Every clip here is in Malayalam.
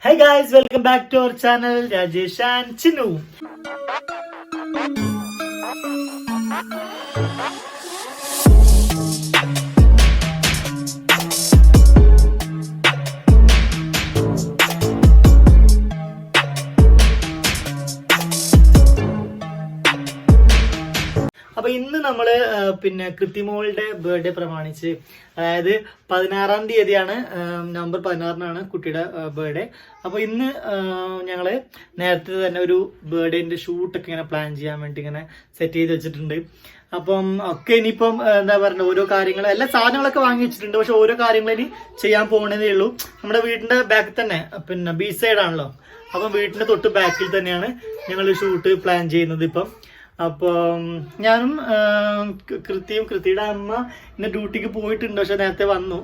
Hey guys, welcome back to our channel Rajesh and Chinu. അപ്പൊ ഇന്ന് നമ്മള് കൃത്യമോളുടെ ബർത്ത്ഡേ പ്രമാണിച്ച് അതായത് 16-ാം തീയതിയാണ്, നവംബർ 16-നാണ് കുട്ടിയുടെ ബർത്ത്ഡേ. അപ്പൊ ഇന്ന് ഞങ്ങള് നേരത്തെ തന്നെ ഒരു ബർത്ത്ഡേന്റെ ഷൂട്ടൊക്കെ ഇങ്ങനെ പ്ലാൻ ചെയ്യാൻ വേണ്ടി ഇങ്ങനെ സെറ്റ് ചെയ്ത് വെച്ചിട്ടുണ്ട്. അപ്പം ഒക്കെ ഇനിയിപ്പം എന്താ പറയുക, ഓരോ കാര്യങ്ങൾ എല്ലാ സാധനങ്ങളൊക്കെ വാങ്ങി വെച്ചിട്ടുണ്ട്. പക്ഷെ ഓരോ കാര്യങ്ങൾ ഇനി ചെയ്യാൻ പോകണതേ ഉള്ളൂ. നമ്മുടെ വീടിന്റെ ബാക്കിൽ തന്നെ ബീ സൈഡ് ആണല്ലോ, അപ്പം വീടിന്റെ തൊട്ട് ബാക്കിൽ തന്നെയാണ് ഞങ്ങൾ ഷൂട്ട് പ്ലാൻ ചെയ്യുന്നത് ഇപ്പം. അപ്പം ഞാനും കൃത്യയുടെ അമ്മ ഇന്ന് ഡ്യൂട്ടിക്ക് പോയിട്ടുണ്ട്, പക്ഷെ നേരത്തെ വന്നു.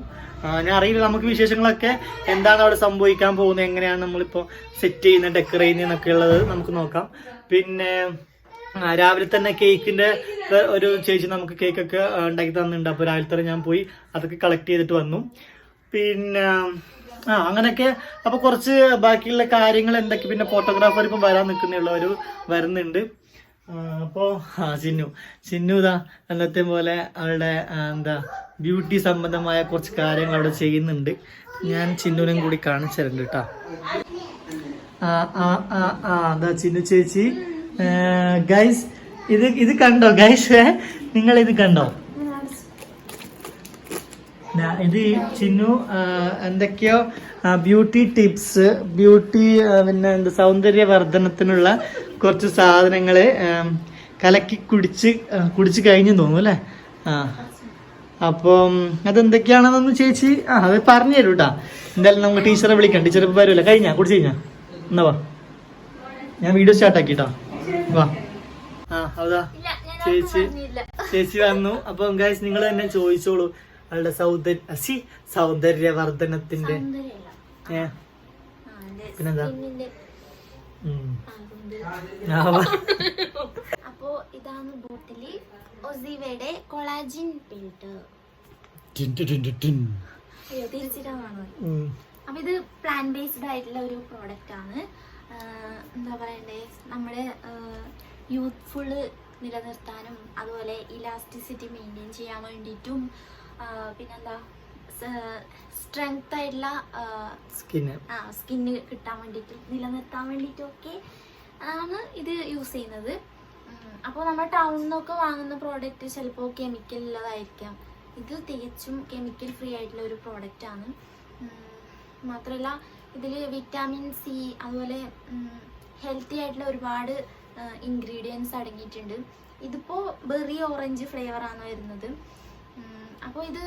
ഞാൻ അറിയില്ല നമുക്ക് വിശേഷങ്ങളൊക്കെ എന്താണ് അവിടെ സംഭവിക്കാൻ പോകുന്നത്, എങ്ങനെയാണ് നമ്മളിപ്പോൾ സെറ്റ് ചെയ്യുന്നത്, ഡെക്കറേറ്റ് ചെയ്യുന്നതൊക്കെ ഉള്ളത് നമുക്ക് നോക്കാം. പിന്നെ രാവിലെ തന്നെ കേക്കിന്റെ ഒരു ചേച്ചി നമുക്ക് കേക്കൊക്കെ ഉണ്ടാക്കി തന്നിട്ടുണ്ട്. അപ്പോൾ രാവിലെ തന്നെ ഞാൻ പോയി അതൊക്കെ കളക്ട് ചെയ്തിട്ട് വന്നു. പിന്നെ അങ്ങനെയൊക്കെ. അപ്പൊ കുറച്ച് ബാക്കിയുള്ള കാര്യങ്ങൾ എന്തൊക്കെ, പിന്നെ ഫോട്ടോഗ്രാഫർ ഇപ്പം വരാൻ നിൽക്കുന്നുള്ളവർ വരുന്നുണ്ട്. അപ്പോ ചിന്നു ഇതാ അന്നത്തെ പോലെ അവളുടെ ബ്യൂട്ടി സംബന്ധമായ കുറച്ച് കാര്യങ്ങൾ അവിടെ ചെയ്യുന്നുണ്ട്. ഞാൻ ചിന്നുവിനും കൂടി കാണിച്ചിട്ടുണ്ട് കേട്ടോ. അതാ ചിന്നു ചേച്ചി. ഗൈസ് ഇത് കണ്ടോ ഗൈസ്, നിങ്ങൾ ഇത് കണ്ടോ? ഇത് ചിന്നു എന്തൊക്കെയോ ബ്യൂട്ടി ടിപ്സ്, പിന്നെ സൗന്ദര്യവർദ്ധനത്തിനുള്ള കുറച്ച് സാധനങ്ങള് കലക്കി കുടിച്ച് കഴിഞ്ഞു തോന്നുന്നു അല്ലേ? അപ്പം അതെന്തൊക്കെയാണെന്നൊന്ന് ചേച്ചി അത് പറഞ്ഞു തരൂ കേട്ടാ. എന്തായാലും നമുക്ക് ടീച്ചറെ വിളിക്കാം. ടീച്ചർ ഇപ്പൊ വരുമല്ലോ. കുടിച്ച് കഴിഞ്ഞാ എന്നാ വാ, ഞാൻ വീഡിയോ സ്റ്റാർട്ട് ആക്കിട്ടോ. വാ. അതാ ചേച്ചി വന്നു. അപ്പം ഗൈസ് നിങ്ങൾ തന്നെ ചോദിച്ചോളൂ അവളുടെ സൗന്ദര്യവർദ്ധനത്തിന്റെ പിന്നെന്താ. അപ്പോ ഇതാണ് ബോട്ടില് ഒസീവയുടെ കൊളാജിൻ ഫിൽറ്റർ. തിരിച്ചിട്ടാണോ? അപ്പൊ ഇത് പ്ലാന്റ് ബേസ്ഡ് ആയിട്ടുള്ള ഒരു പ്രോഡക്റ്റ് ആണ്. എന്താ പറയണ്ടേ, നമ്മുടെ യൂത്ത്ഫുള്ള് നിലനിർത്താനും അതുപോലെ ഇലാസ്റ്റിസിറ്റി മെയിൻറ്റെയിൻ ചെയ്യാൻ വേണ്ടിയിട്ടും പിന്നെന്താ സ്ട്രെങ്ത് ആയിട്ടുള്ള സ്കിന്ന് കിട്ടാൻ വേണ്ടിയിട്ട് നിലനിർത്താൻ വേണ്ടിയിട്ടൊക്കെ ആണ് ഇത് യൂസ് ചെയ്യുന്നത്. അപ്പോൾ നമ്മൾ ടൗണിൽ നിന്നൊക്കെ വാങ്ങുന്ന പ്രോഡക്റ്റ് ചിലപ്പോൾ കെമിക്കൽ ഉള്ളതായിരിക്കാം. ഇത് തികച്ചും കെമിക്കൽ ഫ്രീ ആയിട്ടുള്ള ഒരു പ്രോഡക്റ്റ് ആണ്. മാത്രമല്ല ഇതിൽ വിറ്റാമിൻ സി അതുപോലെ ഹെൽത്തി ആയിട്ടുള്ള ഒരുപാട് ഇൻഗ്രീഡിയൻസ് അടങ്ങിയിട്ടുണ്ട്. ഇതിപ്പോൾ ബെറി ഓറഞ്ച് ഫ്ലേവറാണ് വരുന്നത്. അപ്പോൾ ഇത്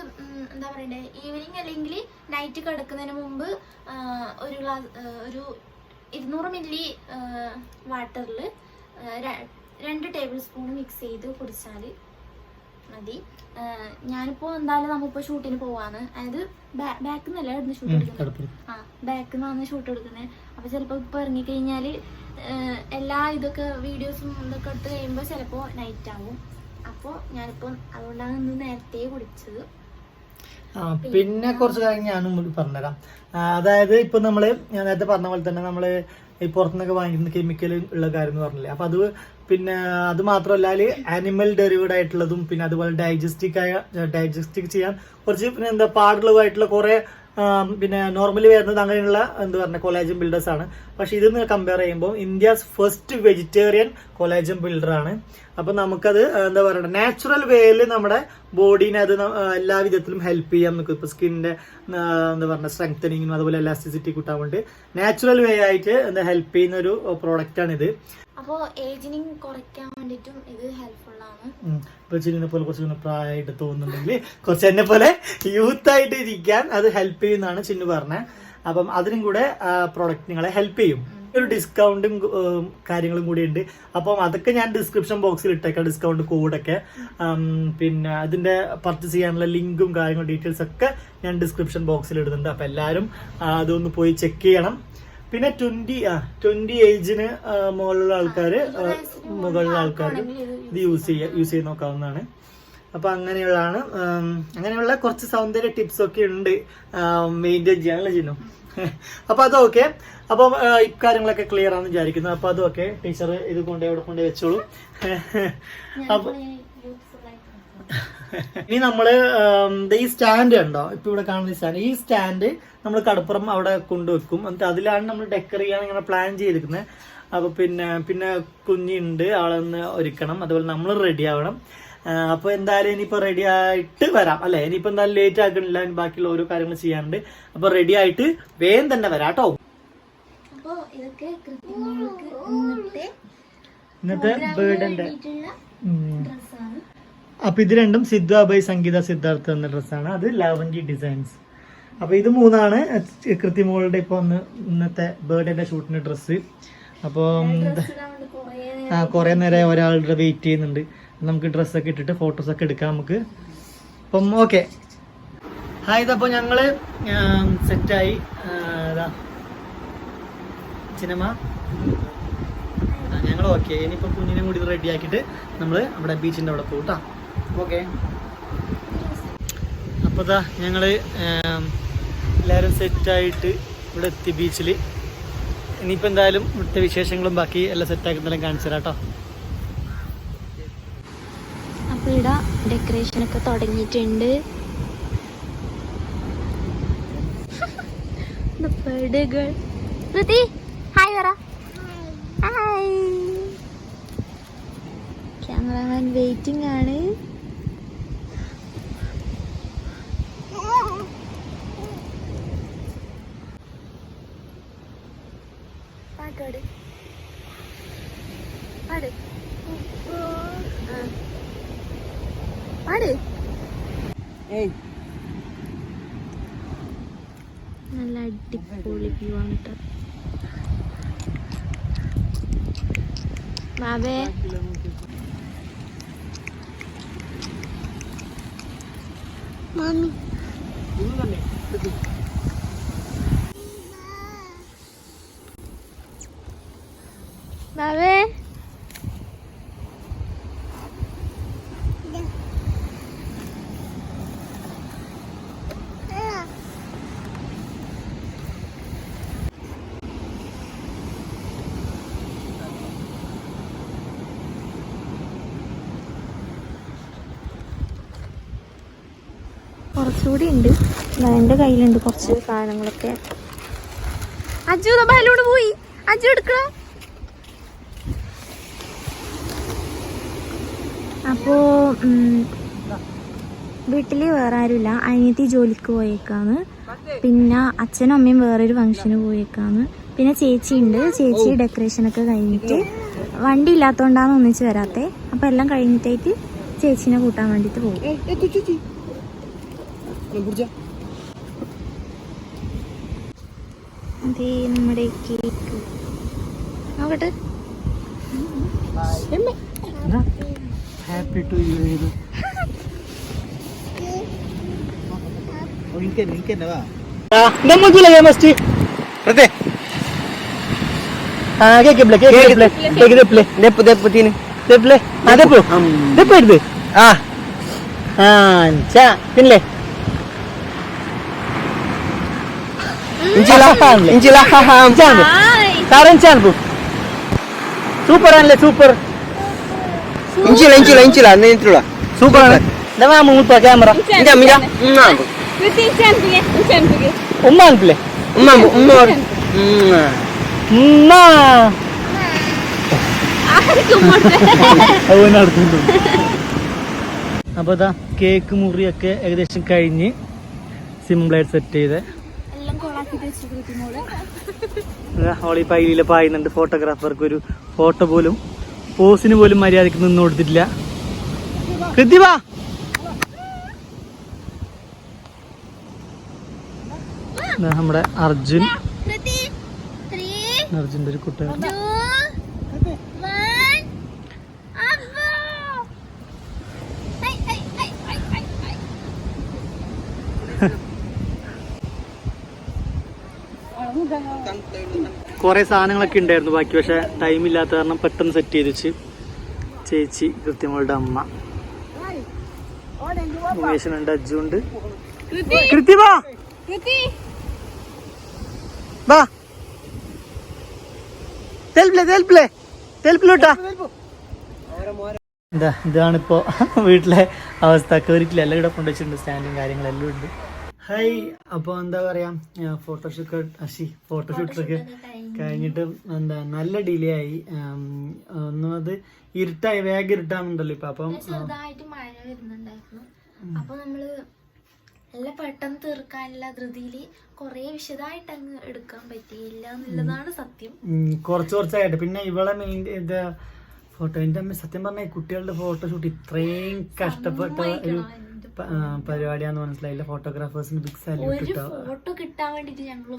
എന്താ പറയണ്ടേ, ഈവനിങ് അല്ലെങ്കിൽ നൈറ്റ് കിടക്കുന്നതിന് മുമ്പ് ഒരു 200 മില്ലി വാട്ടറിൽ 2 ടേബിൾ സ്പൂൺ മിക്സ് ചെയ്ത് കുടിച്ചാൽ മതി. ഞാനിപ്പോൾ എന്തായാലും നമ്മളിപ്പോൾ ഷൂട്ടിന് പോവാണ്. അതായത് ബാക്കിൽ നിന്നല്ല ഇവിടുന്ന് ഷൂട്ട് എടുക്കുന്നത്. ബാക്കിൽ നിന്നാണ് ഷൂട്ട് എടുക്കുന്നത്. അപ്പോൾ ചിലപ്പോൾ ഇപ്പോൾ ഇറങ്ങിക്കഴിഞ്ഞാൽ എല്ലാ ഇതൊക്കെ വീഡിയോസും ഇതൊക്കെ എടുത്ത് കഴിയുമ്പോൾ ചിലപ്പോൾ നൈറ്റ് ആവും. അപ്പോൾ ഞാനിപ്പം അതുകൊണ്ടാണ് ഇന്ന് നേരത്തെ കുടിച്ചത്. പിന്നെ കുറച്ച് കാര്യം ഞാനും പറഞ്ഞുതരാം. അതായത് ഇപ്പൊ നമ്മള് ഞാൻ നേരത്തെ പറഞ്ഞ പോലെ തന്നെ നമ്മള് ഈ പുറത്തുനിന്നൊക്കെ വാങ്ങിക്കുന്ന കെമിക്കൽ ഉള്ള കാര്യം എന്ന് പറഞ്ഞില്ലേ. അപ്പൊ അത് മാത്രമല്ല ആനിമൽ ഡെറിവേഡ് ആയിട്ടുള്ളതും പിന്നെ അതുപോലെ ഡൈജസ്റ്റിക് ചെയ്യാൻ കുറച്ച് പിന്നെ പാടുള്ളതായിട്ടുള്ള കുറെ പിന്നെ നോർമലി വരുന്നത് അങ്ങനെയുള്ള കൊളാജൻ ബിൽഡേഴ്സ് ആണ്. പക്ഷെ ഇത് കമ്പയർ ചെയ്യുമ്പോൾ India's first vegetarian collagen builder ആണ്. അപ്പൊ നമുക്കത് നാച്ചുറൽ വേയിൽ നമ്മുടെ ബോഡീനെ അത് എല്ലാ വിധത്തിലും ഹെൽപ്പ് ചെയ്യാൻ നിൽക്കും. ഇപ്പൊ സ്കിന്നിന്റെ സ്ട്രെങ്തനിങ്ങിനും അതുപോലെ എലാസ്റ്റിസിറ്റി കിട്ടാൻ വേണ്ടി നാച്ചുറൽ വേ ആയിട്ട് ഹെൽപ്പ് ചെയ്യുന്ന ഒരു പ്രോഡക്റ്റ് ആണ് ഇത്. അപ്പോൾ ഏജിനിങ് കുറയ്ക്കാൻ വേണ്ടിയിട്ടും ഇത് ഹെൽപ്ഫുൾ ആണ്. ഇപ്പൊ ചിന്നെ പോലെ കുറച്ച് പ്രായമായിട്ട് തോന്നുന്നുണ്ടെങ്കിൽ കുറച്ച് എന്നെ പോലെ യൂത്ത് ആയിട്ട് ഇരിക്കാൻ അത് ഹെൽപ്പ് ചെയ്യുന്നതാണ് ചിന്നു പറഞ്ഞത്. അപ്പം അതിനും കൂടെ പ്രോഡക്റ്റ് നിങ്ങളെ ഹെൽപ്പ് ചെയ്യും. ഒരു ഡിസ്കൗണ്ടും കാര്യങ്ങളും കൂടി ഉണ്ട്. അപ്പം അതൊക്കെ ഞാൻ ഡിസ്ക്രിപ്ഷൻ ബോക്സിൽ ഇട്ടേക്കാം, ഡിസ്കൗണ്ട് കോഡൊക്കെ. പിന്നെ അതിന്റെ പർച്ചേസ് ചെയ്യാനുള്ള ലിങ്കും കാര്യങ്ങളും ഡീറ്റെയിൽസ് ഒക്കെ ഞാൻ ഡിസ്ക്രിപ്ഷൻ ബോക്സിൽ ഇടുന്നുണ്ട്. അപ്പൊ എല്ലാവരും അതൊന്ന് പോയി ചെക്ക് ചെയ്യണം. പിന്നെ 20 ഏജിന് മുകളിലുള്ള ആൾക്കാര് ഇത് യൂസ് ചെയ്ത് നോക്കാവുന്നതാണ്. അപ്പൊ അങ്ങനെയുള്ള കുറച്ച് സൗന്ദര്യ ടിപ്സ് ഒക്കെ ഉണ്ട് മെയിൻറ്റെയിൻ ചെയ്യാനുള്ള ചെയ്യുന്നു. അപ്പൊ അതൊക്കെ അപ്പം ഇക്കാര്യങ്ങളൊക്കെ ക്ലിയർ ആണെന്ന് വിചാരിക്കുന്നു. അപ്പൊ അതൊക്കെ ടീച്ചർ ഇത് കൊണ്ട് എവിടെ കൊണ്ട് വെച്ചോളൂ. അപ്പൊ ഇനി നമ്മള് ഈ സ്റ്റാൻഡ് ഉണ്ടോ, ഇപ്പൊ ഇവിടെ കാണുന്ന സ്റ്റാൻഡ്, ഈ സ്റ്റാൻഡ് നമ്മൾ കടപ്പുറം അവിടെ കൊണ്ടുവെക്കും. എന്നിട്ട് അതിലാണ് നമ്മൾ ഡെക്കർ ചെയ്യാൻ ഇങ്ങനെ പ്ലാൻ ചെയ്തിരിക്കുന്നത്. അപ്പൊ പിന്നെ കുഞ്ഞുണ്ട്, ആളൊന്ന് ഒരുക്കണം, അതുപോലെ നമ്മൾ റെഡി ആവണം. അപ്പൊ എന്തായാലും ഇനിയിപ്പോ റെഡി ആയിട്ട് വരാം അല്ലെ. ഇനിയിപ്പോ എന്തായാലും ലേറ്റ് ആക്കണില്ല, ബാക്കിയുള്ള ഓരോ കാര്യങ്ങൾ ചെയ്യാനുണ്ട്. അപ്പൊ റെഡി ആയിട്ട് വേഗം തന്നെ വരാം കേട്ടോ. ഇന്നത്തെ ബേർഡിന്റെ അപ്പൊ ഇത് രണ്ടും സിദ്ധു അഭയ് സംഗീത സിദ്ധാർത്ഥ എന്ന ഡ്രസ്സാണ്. അത് ലാവൻഡി ഡിസൈൻസ്. അപ്പൊ ഇത് മൂന്നാണ് കൃത്യമോളുടെ ഇപ്പൊ ഇന്നത്തെ ബേർഡിന്റെ ഷൂട്ടിന്റെ ഡ്രസ്സ്. അപ്പൊ കുറെ നേരം ഒരാളുടെ വെയിറ്റ് ചെയ്യുന്നുണ്ട്. നമുക്ക് ഡ്രസ്സൊക്കെ ഇട്ടിട്ട് ഫോട്ടോസൊക്കെ എടുക്കാം നമുക്ക്. അപ്പം ഓക്കെ ഹായ്. ഇതപ്പോൾ ഞങ്ങള് സെറ്റായി സിനിമ ഞങ്ങൾ ഓക്കെ. ഇനിയിപ്പോൾ കുഞ്ഞിനെ കൂടി റെഡി ആക്കിയിട്ട് നമ്മൾ അവിടെ ബീച്ചിൻ്റെ അവിടെ പോകും കേട്ടോ. ഓക്കെ അപ്പോൾ ഞങ്ങൾ എല്ലാവരും സെറ്റായിട്ട് ഇവിടെ എത്തി ബീച്ചിൽ. ഇനിയിപ്പോൾ എന്തായാലും ഇവിടുത്തെ വിശേഷങ്ങളും ബാക്കി എല്ലാം സെറ്റാക്കുന്നതെല്ലാം കാണിച്ചു തരാം കേട്ടോ. അപ്പോൾ ഇവിടെ ഡെക്കറേഷനൊക്കെ തുടങ്ങിയിട്ടുണ്ട്. ഹായ് പറ. ഹായ്. ക്യാമറാമാൻ വെയിറ്റിംഗ് ആണ്. പാട്ടോട് പാട് പാട്. നല്ല അടിപൊളി വ്യൂ ആണ് കേട്ടോ. ബാബേ മാമി ബാബേ കുറച്ചുകൂടി ഉണ്ട്. എൻ്റെ കയ്യിലുണ്ട് കുറച്ച് സാധനങ്ങളൊക്കെ. അജു ബലോട് പോയി. അജു എടുക്കണം. അപ്പോൾ വീട്ടിൽ വേറെ ആരുമില്ല. അനിയത്തി ജോലിക്ക് പോയേക്കാന്ന്. പിന്നെ അച്ഛനും അമ്മയും വേറൊരു ഫംഗ്ഷന് പോയേക്കാന്ന്. പിന്നെ ചേച്ചി ഉണ്ട്. ചേച്ചി ഡെക്കറേഷനൊക്കെ കഴിഞ്ഞിട്ട് വണ്ടി ഇല്ലാത്തതുകൊണ്ടാണ് ഒന്നിച്ച് വരാത്തേ. അപ്പോൾ എല്ലാം കഴിഞ്ഞിട്ടായിട്ട് ചേച്ചീനെ കൂട്ടാൻ വേണ്ടിയിട്ട് പോകും. അതേ നമ്മുടെ കേക്ക് നോക്കട്ടെ. Happy to you. తినలే సూపర్ అనలే సూపర్ సూపర్ కెమెరా ఉమ్మ అనుకులే അപ്പൊ ഇതാ കേക്ക് മുറിയൊക്കെ ഏകദേശം കഴിഞ്ഞ് സിമ്പിളായിട്ട് സെറ്റ് ചെയ്ത് ഹോളി പൈലില് പായുന്നുണ്ട്. ഫോട്ടോഗ്രാഫർക്ക് ഒരു ഫോട്ടോ പോലും പോസിന് പോലും മര്യാദക്ക് നിന്ന് കൊടുത്തിട്ടില്ല. കൃത്യവാ നമ്മുടെ അർജുൻ്റെ ഒരു കുട്ടിയാണ്. കുറെ സാധനങ്ങളൊക്കെ ഉണ്ടായിരുന്നു ബാക്കി, പക്ഷെ ടൈം ഇല്ലാത്ത കാരണം പെട്ടെന്ന് സെറ്റ് ചെയ്ത് വെച്ച്. ചേച്ചി കൃത്യമോളുടെ അമ്മ ഉമേഷനുണ്ട്, അജ്ജുണ്ട്. കൃത്യവാ വാ ഇതാണിപ്പോ വീട്ടിലെ അവസ്ഥ. കയറിയിട്ടില്ല, എല്ലാം ഇവിടെ കൊണ്ടുവച്ചിട്ടുണ്ട്, സ്റ്റാൻഡും കാര്യങ്ങളെല്ലാം ഉണ്ട്. ഹായ്. അപ്പോൾ എന്താ പറയാ, ഫോട്ടോഷൂട്ടൊക്കെ കഴിഞ്ഞിട്ട് എന്താ നല്ല ഡിലേ ആയി. ഒന്നത് ഇരുട്ടായി, വേഗം ഇരുട്ടാന്നുണ്ടല്ലോ ഇപ്പൊ. അപ്പം ചെറുതായിട്ട് മഴ വരുന്നുണ്ടായിരുന്നു. അപ്പൊ നമ്മള് എല്ലാം പെട്ടെന്ന് തീർക്കാനുള്ള ധൃതിയില് കൊറേ വിശദമായിട്ട് അങ്ങ് എടുക്കാൻ പറ്റിയില്ല എന്നുള്ളതാണ് സത്യം. കുറച്ചായിട്ട് പിന്നെ ഇവളെ മെയിൻ ഇത് ഫോട്ടോ, എന്റെ അമ്മ സത്യം പറഞ്ഞ കുട്ടികളുടെ ഫോട്ടോഷൂട്ട് ഇത്രയും കഷ്ടപ്പെട്ട ഒരു പരിപാടിയാന്ന് മനസ്സിലായില്ല. ഫോട്ടോഗ്രാഫേഴ്സിന് ബിഗ് സാല്യൂട്ട് കിട്ടാം. ഫോട്ടോ കിട്ടാൻ വേണ്ടിട്ട് ഞങ്ങൾ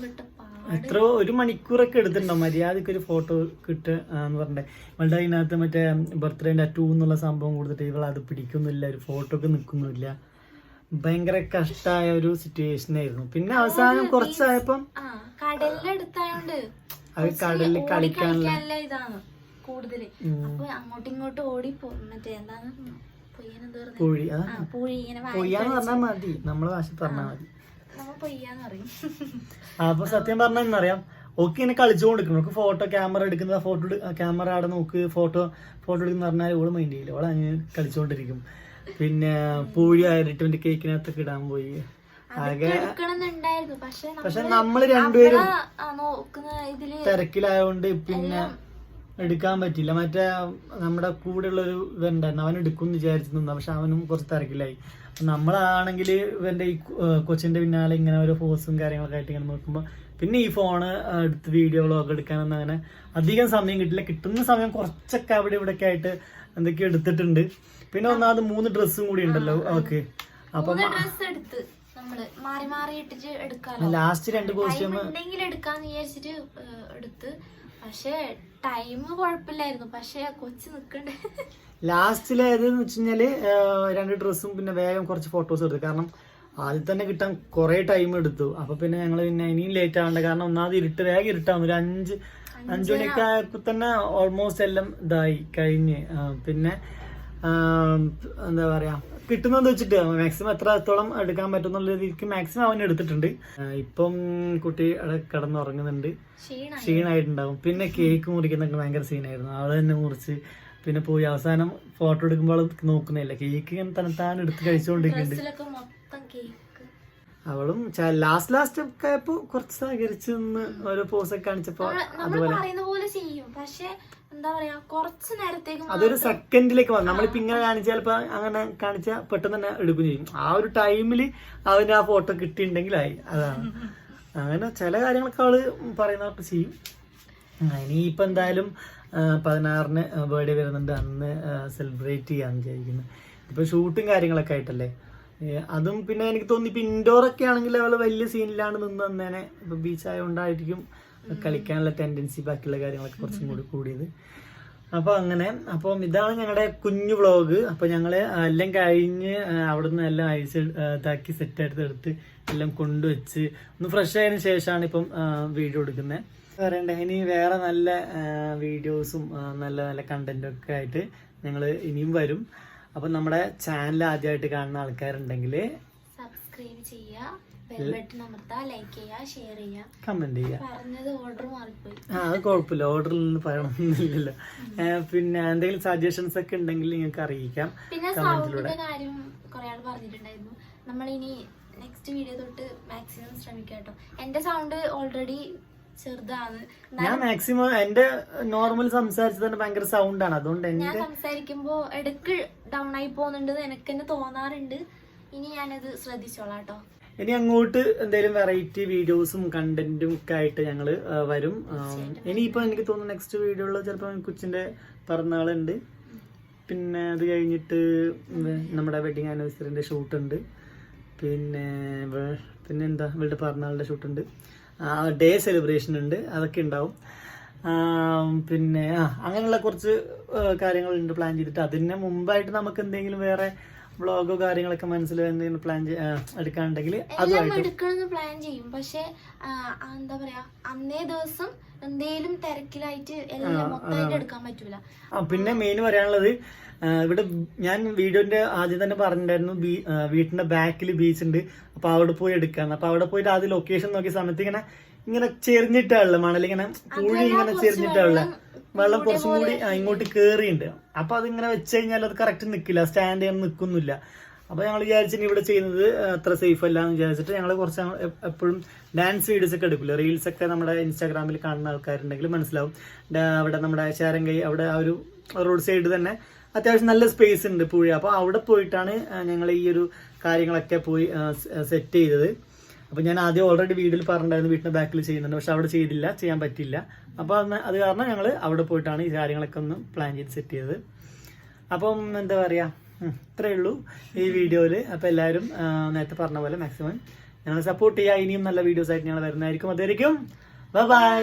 എത്ര 1 മണിക്കൂറൊക്കെ എടുത്തിട്ടുണ്ടോ മര്യാദക്ക് ഒരു ഫോട്ടോ എന്ന് പറഞ്ഞിട്ട്. ഇവളുടെ അതിനകത്ത് മറ്റേ ബർത്ത്ഡേന്റെ 2 എന്നുള്ള സംഭവം കൊടുത്തിട്ട് ഇവൾ അത് പിടിക്കുന്നില്ല, ഒരു ഫോട്ടോക്ക് നിൽക്കുന്നില്ല. ഭയങ്കര കഷ്ടമായ ഒരു സിറ്റുവേഷൻ ആയിരുന്നു. പിന്നെ അവസാനം കുറച്ചായപ്പം കടലിലെടുത്തായോണ്ട് അത് കടലിൽ കളിക്കാനുള്ള ഇതാണ് കൂടുതല്. അപ്പൊ അങ്ങോട്ടും ഇങ്ങോട്ടും ഓടി മറ്റേ എന്താണ് പൊയ്യാന്ന് പറഞ്ഞാൽ മതി, നമ്മളെ ഭാഷ പറഞ്ഞാൽ മതി. പൊയ്യാന്ന് പറയും. അപ്പൊ സത്യം പറഞ്ഞാൽ എന്നറിയാം, ഓക്കെ ഇങ്ങനെ കളിച്ചുകൊണ്ടിരിക്കണം. നമുക്ക് ഫോട്ടോ ക്യാമറ എടുക്കുന്ന ക്യാമറ അവിടെ നോക്ക്, ഫോട്ടോ എടുക്കുന്ന പറഞ്ഞാൽ ഓള് മൈൻഡ് ചെയ്യില്ല, ഓള് അങ്ങനെ കളിച്ചുകൊണ്ടിരിക്കും. പിന്നെ പൂഴി ആയിട്ട് കേക്കിനകത്തൊക്കെ ഇടാൻ പോയി. ആകെ പക്ഷെ നമ്മള് രണ്ടുപേരും തിരക്കിലായോണ്ട് പിന്നെ എടുക്കാൻ പറ്റില്ല. മറ്റേ നമ്മുടെ കൂടെ ഉള്ളൊരു ഇതുണ്ടായിരുന്നു, അവൻ എടുക്കുമെന്ന് വിചാരിച്ചു നിന്നു. പക്ഷെ അവനും കുറച്ച് തിരക്കിലായി. നമ്മളാണെങ്കിൽ ഇവന്റെ ഈ കൊച്ചിന്റെ പിന്നാലെ ഇങ്ങനെ ഓരോ ഫോഴ്സും കാര്യങ്ങളൊക്കെ ആയിട്ട് ഇങ്ങനെ നോക്കുമ്പോൾ പിന്നെ ഈ ഫോണ് എടുത്ത് വീഡിയോ വ്ളോഗ് എടുക്കാനൊന്നും അങ്ങനെ അധികം സമയം കിട്ടില്ല. കിട്ടുന്ന സമയം കുറച്ചൊക്കെ അവിടെ ഇവിടെ ഒക്കെ ആയിട്ട് എന്തൊക്കെയോ എടുത്തിട്ടുണ്ട്. പിന്നെ ഒന്നാമത് 3 ഡ്രസ്സും കൂടി ഉണ്ടല്ലോ അവക്ക്. അപ്പം ലാസ്റ്റ് 2 കോസ്റ്റ്യൂം എടുക്കാന്ന് വിചാരിച്ചിട്ട് എടുത്ത്. പക്ഷെ ടൈം കുഴപ്പമില്ലായിരുന്നു, പക്ഷെ കൊച്ചു നിക്കണ്ടേ. ലാസ്റ്റിലേതെന്ന് വെച്ച് കഴിഞ്ഞാല് 2 ഡ്രസ്സും പിന്നെ വേഗം കുറച്ച് ഫോട്ടോസ് എടുത്തു. കാരണം ആദ്യം തന്നെ കിട്ടാൻ കുറെ ടൈം എടുത്തു. അപ്പൊ പിന്നെ ഞങ്ങൾ പിന്നെ ഇനിയും ലേറ്റ് ആവണ്ട. കാരണം ഒന്നാമത് വേഗം ഇരുട്ടാവുന്നു. ഒരു 5 മണിയൊക്കെ ആയപ്പോ തന്നെ ഓൾമോസ്റ്റ് എല്ലാം ഇതായി കഴിഞ്ഞ്. പിന്നെ എന്താ പറയാ, കിട്ടുന്നത് വെച്ചിട്ട് മാക്സിമം എത്രത്തോളം എടുക്കാൻ പറ്റുന്നുള്ള രീതിക്ക് മാക്സിമം അവൻ എടുത്തിട്ടുണ്ട്. ഇപ്പം കുട്ടി അവിടെ കിടന്നുറങ്ങുന്നുണ്ട്, ക്ഷീണായിട്ടുണ്ടാവും. പിന്നെ കേക്ക് മുറിക്കുന്നൊക്കെ ഭയങ്കര സീനായിരുന്നു. അവള് തന്നെ മുറിച്ച് പിന്നെ പോയി അവസാനം ഫോട്ടോ എടുക്കുമ്പോൾ നോക്കുന്നില്ല, കേക്ക് ഇങ്ങനെ തന്നെത്താൻ എടുത്ത് കഴിച്ചുകൊണ്ടിരിക്കുന്നുണ്ട്. അവളും ലാസ്റ്റ് ഒക്കെ ആയപ്പോ കുറച്ച് സഹകരിച്ച് നിന്ന് ഓരോ പോസൊക്കെ കാണിച്ചപ്പോ അതുപോലെ അതൊരു സെക്കൻഡിലേക്ക് വന്നു. നമ്മളിപ്പോ ഇങ്ങനെ കാണിച്ചാൽ ചിലപ്പോ അങ്ങനെ കാണിച്ചാൽ പെട്ടെന്ന് തന്നെ എടുക്കുകയും ചെയ്യും. ആ ഒരു ടൈമില് അവന് ആ ഫോട്ടോ കിട്ടിയിട്ടുണ്ടെങ്കിലായി. അതാണ് അങ്ങനെ ചില കാര്യങ്ങളൊക്കെ അവള് പറയുന്നവർക്ക് ചെയ്യും. ഇനിയിപ്പോ എന്തായാലും 16-ന് ബർത്ത്ഡേ വരുന്നുണ്ട്, അന്ന് സെലിബ്രേറ്റ് ചെയ്യാന്ന് വിചാരിക്കുന്നത്. ഇപ്പൊ ഷൂട്ടും കാര്യങ്ങളൊക്കെ ആയിട്ടല്ലേ. അതും പിന്നെ എനിക്ക് തോന്നി ഇപ്പൊ ഇൻഡോർ ഒക്കെ ആണെങ്കിൽ അവള് വലിയ സീനിലാണ് നിന്ന് തന്നേനെ. ഇപ്പൊ ബീച്ച് ആയതുകൊണ്ടായിരിക്കും കളിക്കാനുള്ള ടെൻഡൻസി ബാക്കിയുള്ള കാര്യങ്ങളൊക്കെ കുറച്ചും കൂടി കൂടിയത്. അപ്പൊ അങ്ങനെ അപ്പം ഇതാണ് ഞങ്ങളുടെ കുഞ്ഞു വ്ളോഗ്. അപ്പൊ ഞങ്ങള് എല്ലാം കഴിഞ്ഞ് അവിടുന്ന് എല്ലാം അയച്ച് ഇതാക്കി സെറ്റ് എടുത്ത് എല്ലാം കൊണ്ടുവച്ച് ഒന്ന് ഫ്രഷ് ആയതിനു ശേഷമാണ് ഇപ്പം വീഡിയോ എടുക്കുന്നത്. പറയണ്ടേ, ഇനി വേറെ നല്ല വീഡിയോസും നല്ല നല്ല കണ്ടന്റും ഒക്കെ ആയിട്ട് ഞങ്ങൾ ഇനിയും വരും. അപ്പൊ നമ്മുടെ ചാനൽ ആദ്യമായിട്ട് കാണുന്ന ആൾക്കാരുണ്ടെങ്കിൽ സബ്സ്ക്രൈബ് ചെയ്യുക, ബെൽ ബട്ടൺ അമർത്തുക, ലൈക്ക് ചെയ്യുക, ഷെയർ ചെയ്യുക, കമന്റ് ചെയ്യുക. പറഞ്ഞത് ഓർഡർ മാറിപ്പോയി. അത് കുഴപ്പമില്ല, ഓർഡറിൽ നിന്ന് പറയണമെന്നില്ലല്ലോ. പിന്നെ എന്തെങ്കിലും സജഷൻസ് ഒക്കെ ഉണ്ടെങ്കിൽ നിങ്ങൾക്ക് അറിയിക്കാം. പിന്നെ സൗണ്ടിന്റെ കാര്യം കുറെ ആൾ പറഞ്ഞിട്ടുണ്ടായിരുന്നു. നമ്മളിനി നെക്സ്റ്റ് വീഡിയോ തൊട്ട് മാക്സിമം ശ്രമിക്കാം കേട്ടോ. എന്റെ സൗണ്ട് ഓൾറെഡി ചെറുതാണ്. ഞാൻ മാക്സിമം എന്റെ നോർമൽ സംസാരിച്ചത് തന്നെ ഭയങ്കര സൗണ്ടാണ്. അതുകൊണ്ട് ഞാൻ സംസാരിക്കുമ്പോ ഇടയ്ക്ക് ഡൗൺ ആയി പോകുന്നുണ്ട് എനിക്ക് തന്നെ തോന്നാറുണ്ട്. ഇനി ഞാനത് ശ്രദ്ധിച്ചോളാം കേട്ടോ. ഇനി അങ്ങോട്ട് എന്തെങ്കിലും വെറൈറ്റി വീഡിയോസും കണ്ടന്റും ഒക്കെ ആയിട്ട് ഞങ്ങള് വരും. ഇനിയിപ്പോ എനിക്ക് തോന്നുന്നു നെക്സ്റ്റ് വീഡിയോയിൽ ചിലപ്പോ കൊച്ചിന്റെ പിറന്നാളുണ്ട്. പിന്നെ അത് കഴിഞ്ഞിട്ട് നമ്മുടെ വെഡിങ് ആനിവേഴ്സറിന്റെ ഷൂട്ട് ഉണ്ട്. പിന്നെ എന്താ ഇവളുടെ പിറന്നാളിന്റെ ഷൂട്ടുണ്ട്, ഡേ സെലിബ്രേഷൻ ഉണ്ട്, അതൊക്കെ ഉണ്ടാവും. പിന്നെ അങ്ങനെയുള്ള കുറച്ച് കാര്യങ്ങളുണ്ട് പ്ലാൻ ചെയ്തിട്ട്. അതിന് മുമ്പായിട്ട് നമുക്ക് എന്തെങ്കിലും വേറെ വ്ളോഗോ കാര്യങ്ങളൊക്കെ മനസ്സിൽ എന്തെങ്കിലും പ്ലാൻ എടുക്കാനുണ്ടെങ്കിൽ എടുക്കണമെന്ന് പ്ലാൻ ചെയ്യും. പക്ഷെ എന്താ പറയാ, അന്നേ ദിവസം എന്തേലും തിരക്കിലായിട്ട് എല്ലാം മൊത്തമായിട്ട് എടുക്കാൻ പറ്റൂല. പിന്നെ മെയിൻ പറയാനുള്ളത്, ഇവിടെ ഞാൻ വീഡിയോന്റെ ആദ്യം തന്നെ പറഞ്ഞിട്ടുണ്ടായിരുന്നു, വീട്ടിന്റെ ബാക്കിൽ ബീച്ച് ഉണ്ട്, അപ്പൊ അവിടെ പോയി എടുക്കാന്ന്. അപ്പൊ അവിടെ പോയിട്ട് ആദ്യം ലൊക്കേഷൻ നോക്കിയ സമയത്ത് ഇങ്ങനെ ഇങ്ങനെ ചെരിഞ്ഞിട്ടാണുള്ള മണൽ, ഇങ്ങനെ പൂഴി ഇങ്ങനെ ചെരിഞ്ഞിട്ടാണുള്ള വെള്ളം കുറച്ചും കൂടി ഇങ്ങോട്ട് കേറിയുണ്ട്. അപ്പൊ അതിങ്ങനെ വെച്ച് കഴിഞ്ഞാൽ അത് കറക്റ്റ് നിൽക്കില്ല, സ്റ്റാൻഡ് ചെയ്യാൻ നിൽക്കുന്നില്ല. അപ്പൊ ഞങ്ങൾ വിചാരിച്ചിട്ട് ഇവിടെ ചെയ്യുന്നത് അത്ര സേഫ് അല്ല എന്ന് വിചാരിച്ചിട്ട് ഞങ്ങൾ കുറച്ച് എപ്പോഴും ഡാൻസ് വീഡിയോസ് ഒക്കെ എടുക്കില്ല, റീൽസ് ഒക്കെ നമ്മുടെ ഇൻസ്റ്റാഗ്രാമിൽ കാണുന്ന ആൾക്കാരുണ്ടെങ്കിൽ മനസ്സിലാവും. അവിടെ നമ്മുടെ ശാരംഗൈ അവിടെ ആ ഒരു റോഡ് സൈഡ് തന്നെ അത്യാവശ്യം നല്ല സ്പേസ് ഉണ്ട് പുഴ. അപ്പോൾ അവിടെ പോയിട്ടാണ് ഞങ്ങൾ ഈ ഒരു കാര്യങ്ങളൊക്കെ പോയി സെറ്റ് ചെയ്തത്. അപ്പോൾ ഞാൻ ആദ്യം ഓൾറെഡി വീഡിയോയിൽ പറഞ്ഞിട്ടുണ്ടായിരുന്നു വീട്ടിൻ്റെ ബാക്കിൽ ചെയ്യുന്നുണ്ട്, പക്ഷെ അവിടെ ചെയ്യാൻ പറ്റില്ല. അപ്പോൾ അത് കാരണം ഞങ്ങൾ അവിടെ പോയിട്ടാണ് ഈ കാര്യങ്ങളൊക്കെ ഒന്ന് പ്ലാൻ ചെയ്ത് സെറ്റ് ചെയ്തത്. അപ്പം എന്താ പറയുക, ഇത്രയേ ഉള്ളൂ ഈ വീഡിയോയിൽ. അപ്പോൾ എല്ലാവരും നേരത്തെ പറഞ്ഞ പോലെ മാക്സിമം ഞങ്ങൾ സപ്പോർട്ട് ചെയ്യുക. ഇനിയും നല്ല വീഡിയോസ് ആയിട്ട് ഞങ്ങൾ വരുന്നതായിരിക്കും. അതായിരിക്കും ബൈ.